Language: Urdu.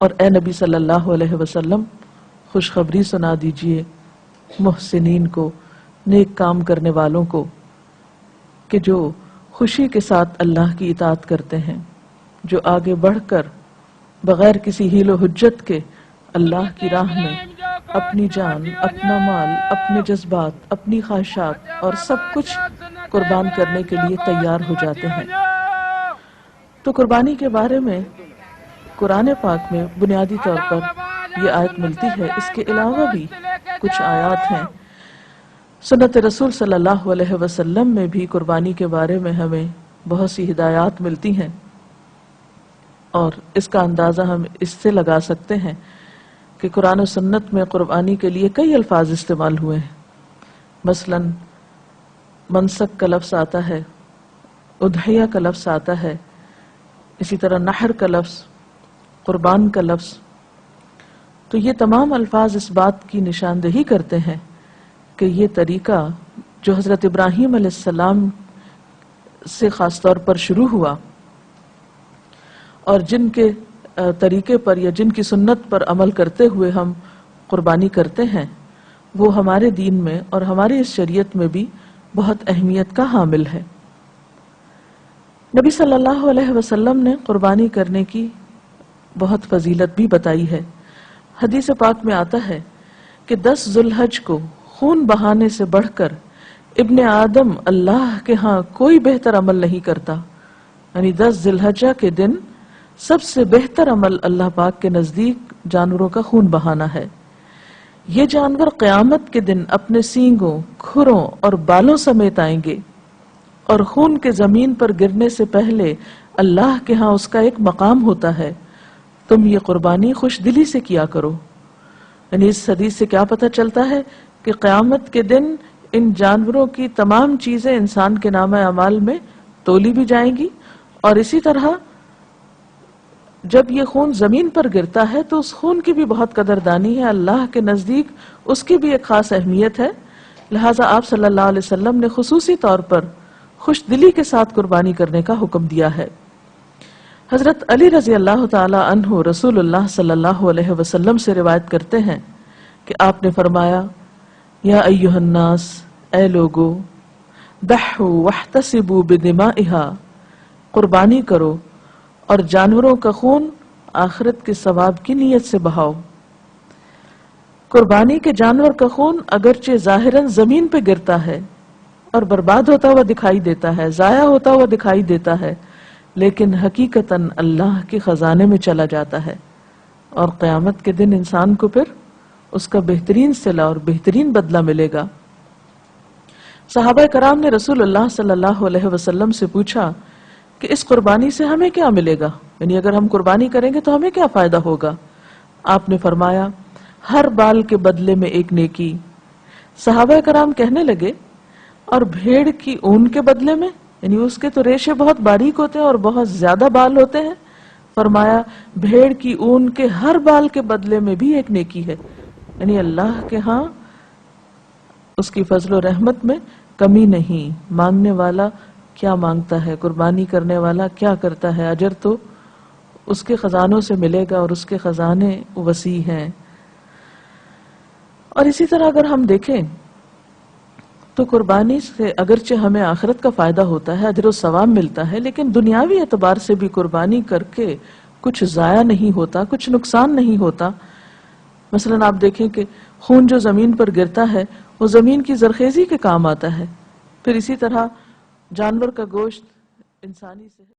اور اے نبی صلی اللہ علیہ وسلم خوشخبری سنا دیجئے محسنین کو، نیک کام کرنے والوں کو، کہ جو خوشی کے ساتھ اللہ کی اطاعت کرتے ہیں، جو آگے بڑھ کر بغیر کسی حیل و حجت کے اللہ کی راہ میں اپنی جان، اپنا مال، اپنے جذبات، اپنی خواہشات اور سب کچھ قربان کرنے کے لیے تیار ہو جاتے ہیں۔ تو قربانی کے بارے میں قرآن پاک میں بنیادی طور پر یہ آیت ملتی ہے، اس کے علاوہ بھی کچھ آیات ہیں۔ سنت رسول صلی اللہ علیہ وسلم میں بھی قربانی کے بارے میں ہمیں بہت سی ہدایات ملتی ہیں، اور اس کا اندازہ ہم اس سے لگا سکتے ہیں کہ قرآن و سنت میں قربانی کے لیے کئی الفاظ استعمال ہوئے ہیں۔ مثلا منسک کا لفظ آتا ہے، اضحیہ کا لفظ آتا ہے، اسی طرح نحر کا لفظ، قربان کا لفظ۔ تو یہ تمام الفاظ اس بات کی نشاندہی کرتے ہیں کہ یہ طریقہ جو حضرت ابراہیم علیہ السلام سے خاص طور پر شروع ہوا، اور جن کے طریقے پر یا جن کی سنت پر عمل کرتے ہوئے ہم قربانی کرتے ہیں، وہ ہمارے دین میں اور ہماری اس شریعت میں بھی بہت اہمیت کا حامل ہے۔ نبی صلی اللہ علیہ وسلم نے قربانی کرنے کی بہت فضیلت بھی بتائی ہے۔ حدیث پاک میں آتا ہے کہ 10 ذو الحج کو خون بہانے سے بڑھ کر ابن آدم اللہ کے ہاں کوئی بہتر عمل نہیں کرتا، یعنی 10 ذی الحجہ کے دن سب سے بہتر عمل اللہ پاک کے نزدیک جانوروں کا خون بہانا ہے۔ یہ جانور قیامت کے دن اپنے سینگوں، کھروں اور بالوں سمیت آئیں گے، اور خون کے زمین پر گرنے سے پہلے اللہ کے ہاں اس کا ایک مقام ہوتا ہے۔ تم یہ قربانی خوش دلی سے کیا کرو۔ یعنی اس حدیث سے کیا پتہ چلتا ہے کہ قیامت کے دن ان جانوروں کی تمام چیزیں انسان کے نامہ اعمال میں تولی بھی جائیں گی، اور اسی طرح جب یہ خون زمین پر گرتا ہے تو اس خون کی بھی بہت قدردانی ہے، اللہ کے نزدیک اس کی بھی ایک خاص اہمیت ہے۔ لہٰذا آپ صلی اللہ علیہ وسلم نے خصوصی طور پر خوش دلی کے ساتھ قربانی کرنے کا حکم دیا ہے۔ حضرت علی رضی اللہ تعالی عنہ رسول اللہ صلی اللہ علیہ وسلم سے روایت کرتے ہیں کہ آپ نے فرمایا، یا ایھا الناس، اے لوگو، ضحوا واحتسبوا بدمائھا، قربانی کرو اور جانوروں کا خون آخرت کے ثواب کی نیت سے بہاؤ۔ قربانی کے جانور کا خون اگرچہ ظاہراً زمین پہ گرتا ہے اور برباد ہوتا ہوا دکھائی دیتا ہے، ضائع ہوتا ہوا دکھائی دیتا ہے، لیکن حقیقتاً اللہ کے خزانے میں چلا جاتا ہے، اور قیامت کے دن انسان کو پھر اس کا بہترین صلہ اور بہترین بدلہ ملے گا۔ صحابہ کرام نے رسول اللہ صلی اللہ علیہ وسلم سے پوچھا کہ اس قربانی سے ہمیں کیا ملے گا، یعنی اگر ہم قربانی کریں گے تو ہمیں کیا فائدہ ہوگا؟ آپ نے فرمایا، ہر بال کے بدلے میں ایک نیکی۔ صحابہ کرام کہنے لگے، اور بھیڑ کی اون کے بدلے میں؟ یعنی اس کے تو ریشے بہت باریک ہوتے ہیں اور بہت زیادہ بال ہوتے ہیں۔ فرمایا، بھیڑ کی اون کے ہر بال کے بدلے میں بھی ایک نیکی ہے۔ یعنی اللہ کے ہاں اس کی فضل و رحمت میں کمی نہیں۔ مانگنے والا کیا مانگتا ہے، قربانی کرنے والا کیا کرتا ہے، اجر تو اس کے خزانوں سے ملے گا، اور اس کے خزانے وسیع ہیں۔ اور اسی طرح اگر ہم دیکھیں تو قربانی سے اگرچہ ہمیں آخرت کا فائدہ ہوتا ہے، اجر و ثواب ملتا ہے، لیکن دنیاوی اعتبار سے بھی قربانی کر کے کچھ ضائع نہیں ہوتا، کچھ نقصان نہیں ہوتا۔ مثلا آپ دیکھیں کہ خون جو زمین پر گرتا ہے وہ زمین کی زرخیزی کے کام آتا ہے، پھر اسی طرح جانور کا گوشت انسانی سے